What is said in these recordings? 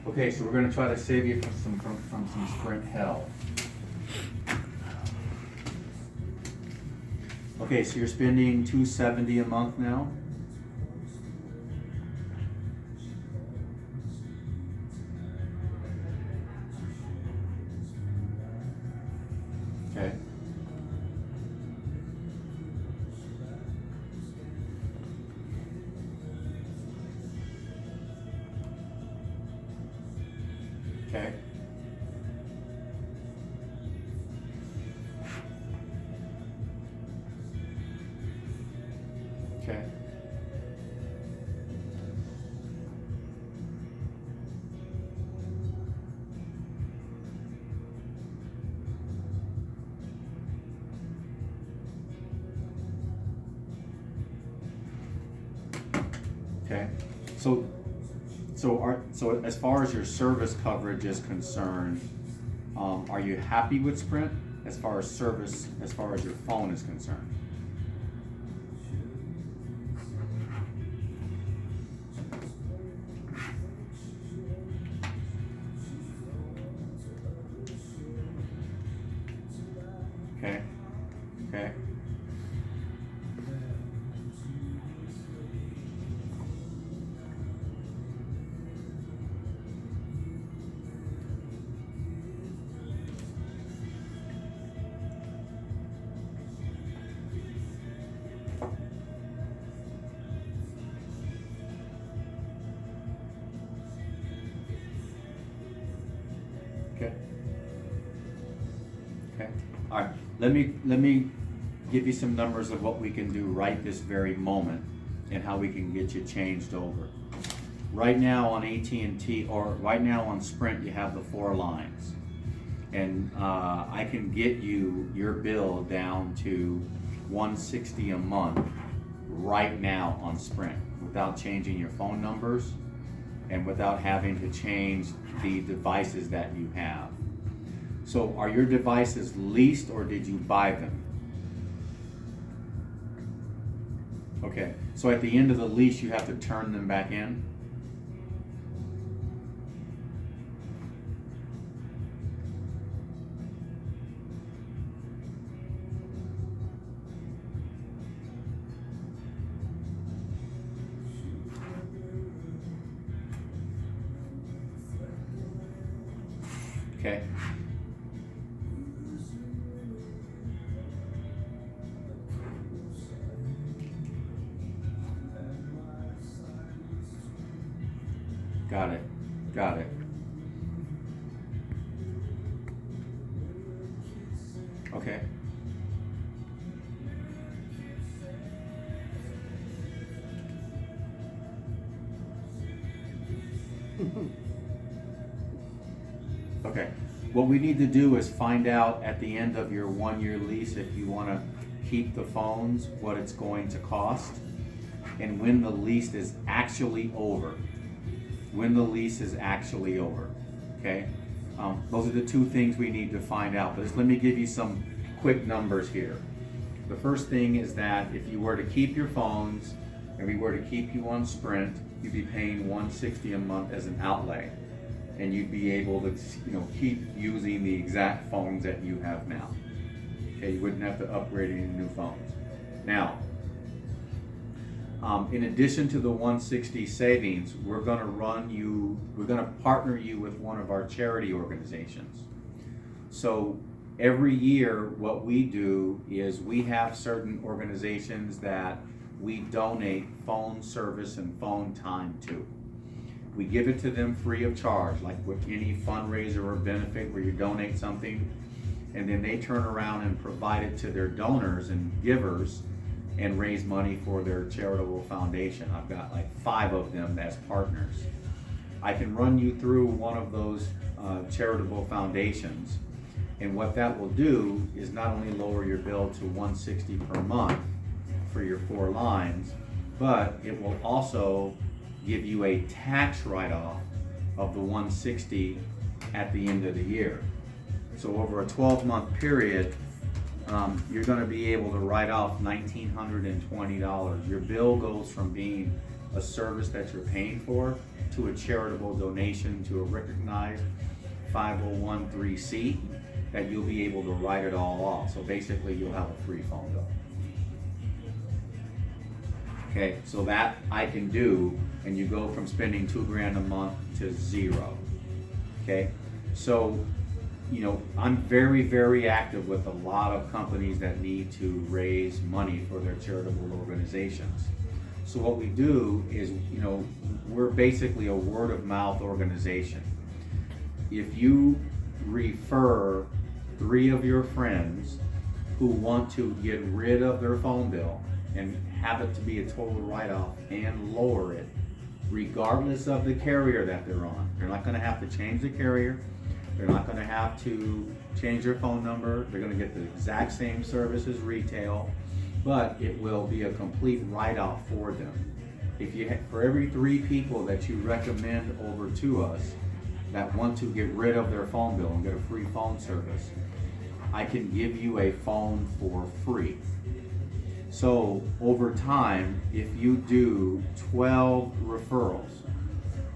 Okay, so we're gonna try to save you from some Sprint hell. Okay, so you're spending $270 a month now? Okay. Okay. Okay. Okay. So as far as your service coverage is concerned, are you happy with Sprint as far as service, as far as your phone is concerned? Okay. Okay. Okay. Okay. All right. Let me give you some numbers of what we can do right this very moment and how we can get you changed over. Right now on AT&T, or right now on Sprint, you have the 4 lines, and I can get you your bill down to $160 a month right now on Sprint without changing your phone numbers and without having to change the devices that you have. So are your devices leased or did you buy them? Okay, so at the end of the lease you have to turn them back in? Okay. Got it. Got it. Okay. Okay. What we need to do is find out at the end of your 1-year lease, if you want to keep the phones, what it's going to cost, and when the lease is actually over. When the lease is actually over. Okay? Those are the 2 things we need to find out. But just let me give you some quick numbers here. The first thing is that if you were to keep your phones and we were to keep you on Sprint, you'd be paying $160 a month as an outlay, and you'd be able to, keep using the exact phones that you have now. Okay, you wouldn't have to upgrade any new phones. Now, in addition to the $160 savings, we're going to partner you with one of our charity organizations. So every year, what we do is we have certain organizations that we donate phone service and phone time to. We give it to them free of charge, like with any fundraiser or benefit where you donate something, and then they turn around and provide it to their donors and givers and raise money for their charitable foundation. I've got like 5 of them as partners. I can run you through one of those charitable foundations, and what that will do is not only lower your bill to $160 per month for your 4 lines, but it will also give you a tax write-off of the $160 at the end of the year. So over a 12-month period, you're going to be able to write off $1,920. Your bill goes from being a service that you're paying for to a charitable donation to a recognized 501(c), that you'll be able to write it all off. So basically, you'll have a free phone bill. Okay, so that I can do, and you go from spending $2,000 a month to zero. Okay, so I'm very, very active with a lot of companies that need to raise money for their charitable organizations. So what we do is, we're basically a word of mouth organization. If you refer 3 of your friends who want to get rid of their phone bill and have it to be a total write-off and lower it, regardless of the carrier that they're on. They're not going to have to change the carrier. They're not going to have to change their phone number. They're going to get the exact same service as retail, but it will be a complete write-off for them. If you for every 3 people that you recommend over to us that want to get rid of their phone bill and get a free phone service, I can give you a phone for free. So over time, if you do 12 referrals,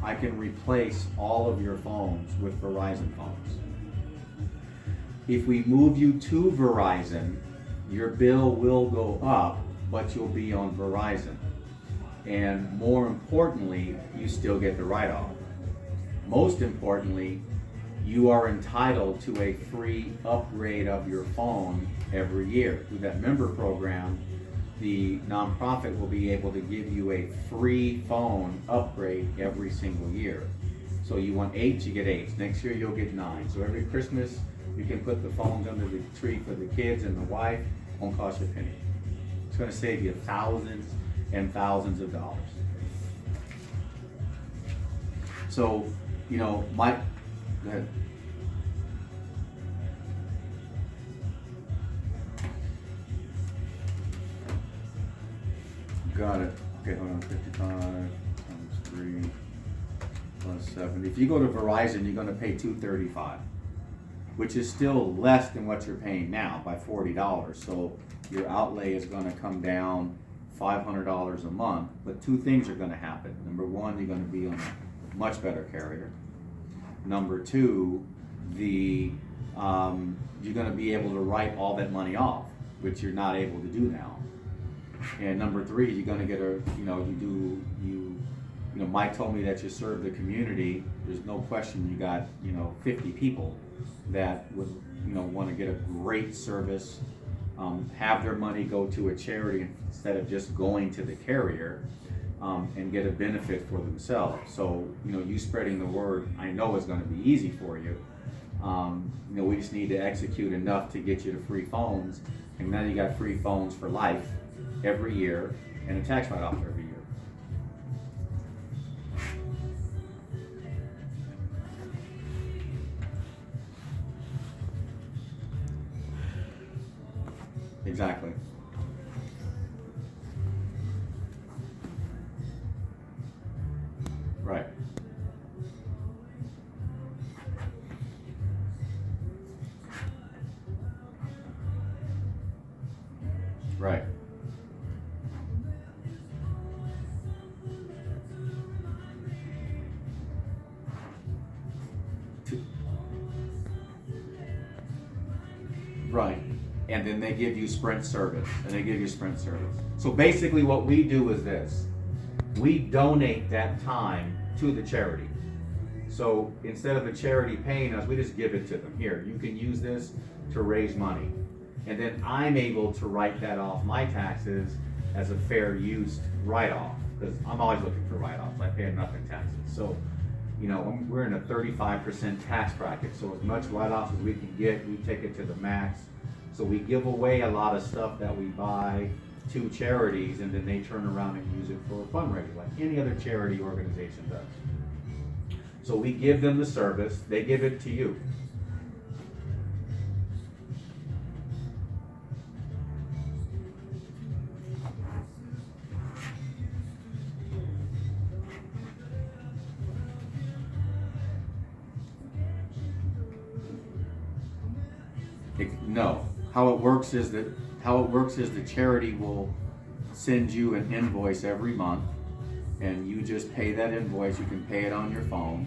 I can replace all of your phones with Verizon phones. If we move you to Verizon, your bill will go up, but you'll be on Verizon. And more importantly, you still get the write-off. Most importantly, you are entitled to a free upgrade of your phone every year. Through that member program, the nonprofit will be able to give you a free phone upgrade every single year. So you want 8, you get 8. Next year you'll get 9. So every Christmas you can put the phones under the tree for the kids and the wife. Won't cost you a penny. It's going to save you thousands and thousands of dollars. So, go ahead. Got it. Okay, hold on. 55 times 3 plus 7. If you go to Verizon, you're going to pay $235, which is still less than what you're paying now by $40. So your outlay is going to come down $500 a month. But 2 things are going to happen. Number 1, you're going to be on a much better carrier. Number 2, you're going to be able to write all that money off, which you're not able to do now. And number 3, you're going to get Mike told me that you serve the community. There's no question you got 50 people that would want to get a great service, have their money go to a charity instead of just going to the carrier, and get a benefit for themselves. So you spreading the word, I know is going to be easy for you. We just need to execute enough to get you to free phones, and now you got free phones for life every year and a tax write-off every year. Exactly. Right. Right. Right. And then they give you Sprint service, So basically what we do is this. We donate that time to the charity. So instead of the charity paying us, we just give it to them. Here, you can use this to raise money. And then I'm able to write that off my taxes as a fair use write-off, because I'm always looking for write-offs. I pay enough in taxes. So, we're in a 35% tax bracket. So as much write-offs as we can get, we take it to the max. So we give away a lot of stuff that we buy to charities, and then they turn around and use it for a fundraiser, like any other charity organization does. So we give them the service, they give it to you. No. How it works is the charity will send you an invoice every month, and you just pay that invoice. You can pay it on your phone.